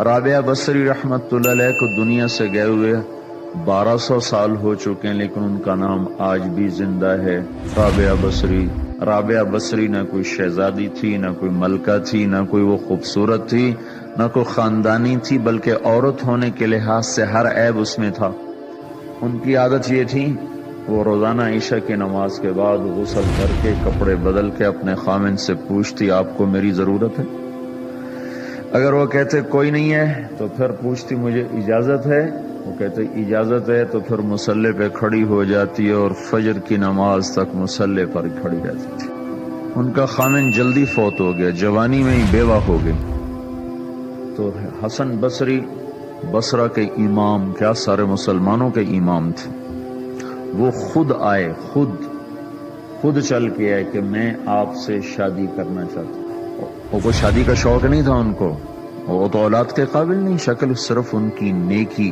رابعہ بصری رحمت اللہ علیہ کو دنیا سے گئے ہوئے 1200 سال ہو چکے ہیں، لیکن ان کا نام آج بھی زندہ ہے، رابعہ بصری۔ رابعہ بصری نہ کوئی شہزادی تھی، نہ کوئی ملکہ تھی، نہ کوئی وہ خوبصورت تھی، نہ کوئی خاندانی تھی، بلکہ عورت ہونے کے لحاظ سے ہر عیب اس میں تھا۔ ان کی عادت یہ تھی، وہ روزانہ عشاء کی نماز کے بعد غسل کر کے کپڑے بدل کے اپنے خامن سے پوچھتی آپ کو میری ضرورت ہے؟ اگر وہ کہتے کوئی نہیں ہے تو پھر پوچھتی مجھے اجازت ہے؟ وہ کہتے اجازت ہے تو پھر مصلی پہ کھڑی ہو جاتی ہے اور فجر کی نماز تک مصلی پر کھڑی رہتی تھی۔ ان کا خامن جلدی فوت ہو گیا، جوانی میں ہی بیوہ ہو گئی۔ تو حسن بصری بصرہ کے امام، کیا سارے مسلمانوں کے امام تھے، وہ خود آئے، خود چل کے آئے کہ میں آپ سے شادی کرنا چاہتا ہوں۔ وہ کوئی شادی کا شوق نہیں تھا ان کو، وہ تو اولاد کے قابل نہیں، شکل صرف ان کی نیکی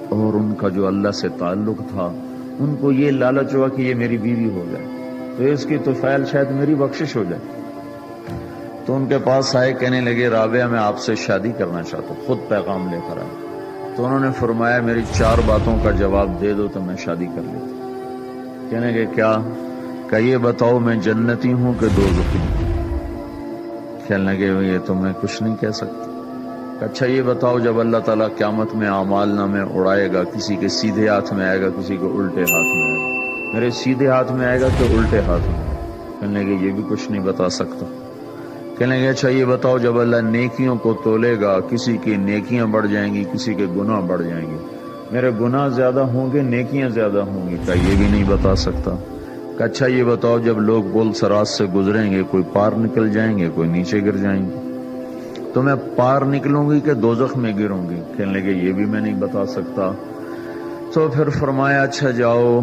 اور ان کا جو اللہ سے تعلق تھا، ان کو یہ لالچ ہوا کہ یہ میری بیوی ہو جائے تو اس کی طفیل شاید میری بخشش ہو جائے۔ تو ان کے پاس آئے، کہنے لگے رابعہ میں آپ سے شادی کرنا چاہتا ہوں، خود پیغام لے کر آئے۔ تو انہوں نے فرمایا میری 4 باتوں کا جواب دے دو تو میں شادی کر لیتا۔ کہنے لگے کیا؟ کہ یہ بتاؤ میں جنتی ہوں کہ دوزخی ہوں؟ کہنے لگے یہ تو میں کچھ نہیں کہہ سکتا۔ اچھا یہ بتاؤ جب اللہ تعالیٰ قیامت میں اعمال نامے اڑائے گا، کسی کے سیدھے ہاتھ میں آئے گا، کسی کو الٹے ہاتھ میں آئے گا، میرے سیدھے ہاتھ میں آئے گا کہ الٹے ہاتھ میں؟ کہنے لگے یہ بھی کچھ نہیں بتا سکتا۔ کہنے لگے اچھا یہ بتاؤ جب اللہ نیکیوں کو تولے گا، کسی کی نیکیاں بڑھ جائیں گی، کسی کے گناہ بڑھ جائیں گے، میرے گناہ زیادہ ہوں گے نیکیاں زیادہ ہوں گی؟ کہ یہ بھی نہیں بتا سکتا۔ کہ اچھا یہ بتاؤ جب لوگ بول سرات سے گزریں گے، کوئی پار نکل جائیں گے، کوئی نیچے گر جائیں گے، تو میں پار نکلوں گی کہ دوزخ میں گروں گی؟ کہنے لگے یہ بھی میں نہیں بتا سکتا۔ تو پھر فرمایا اچھا جاؤ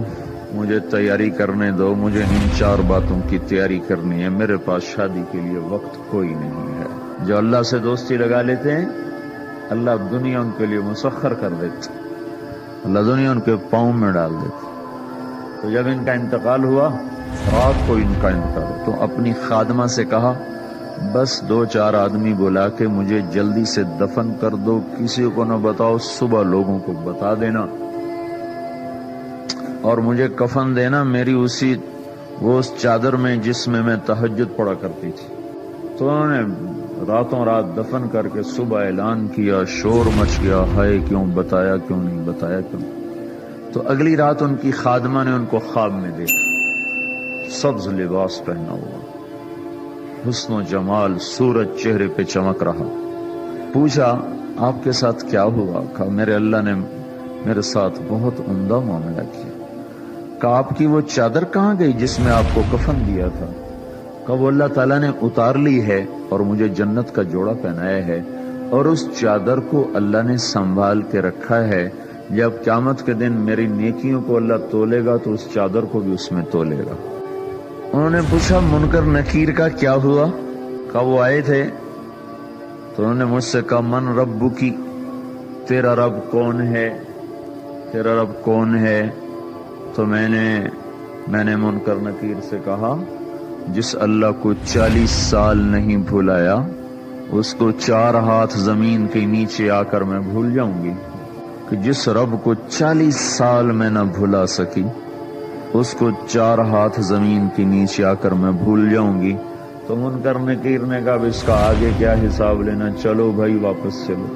مجھے تیاری کرنے دو، مجھے ان 4 باتوں کی تیاری کرنی ہے، میرے پاس شادی کے لیے وقت کوئی نہیں ہے۔ جو اللہ سے دوستی لگا لیتے ہیں اللہ دنیا ان کے لیے مسخر کر دیتے، اللہ دنیا ان کے پاؤں میں ڈال دیتے۔ تو جب ان کا انتقال ہوا، رات کو ان کا انتقال ہوا، تو اپنی خادمہ سے کہا بس 2-4 آدمی بلا کے مجھے جلدی سے دفن کر دو، کسی کو نہ بتاؤ، صبح لوگوں کو بتا دینا اور مجھے کفن دینا میری وہ اس چادر میں جس میں میں تہجد پڑھا کرتی تھی۔ تو انہوں نے راتوں رات دفن کر کے صبح اعلان کیا، شور مچ گیا، ہائے کیوں بتایا، کیوں نہیں بتایا، کیوں؟ تو اگلی رات ان کی خادمہ نے ان کو خواب میں دیکھا، سبز لباس پہنا ہوا، حسن و جمال، سورج چہرے پہ چمک رہا۔ پوچھا آپ کے ساتھ کیا ہوا؟ کہا میرے اللہ نے میرے ساتھ بہت عمدہ معاملہ کیا۔ کہا آپ کی وہ چادر کہاں گئی جس میں آپ کو کفن دیا تھا؟ کہا وہ اللہ تعالیٰ نے اتار لی ہے اور مجھے جنت کا جوڑا پہنایا ہے، اور اس چادر کو اللہ نے سنبھال کے رکھا ہے، جب قیامت کے دن میری نیکیوں کو اللہ تولے گا تو اس چادر کو بھی اس میں تولے گا۔ انہوں نے پوچھا منکر نکیر کا کیا ہوا؟ کہا وہ آئے تھے تو انہوں نے مجھ سے کہا من ربکی، تیرا رب کون ہے، تیرا رب کون ہے؟ تو میں نے منکر نکیر سے کہا جس اللہ کو 40 سال نہیں بھلایا اس کو 4 ہاتھ زمین کے نیچے آ کر میں بھول جاؤں گی؟ کہ جس رب کو 40 سال میں نہ بھلا سکی اس کو 4 ہاتھ زمین کے نیچے آ کر میں بھول جاؤں گی؟ تو منکر نکیر نے کہا اب اس کا آگے کیا حساب لینا، چلو بھائی واپس چلو۔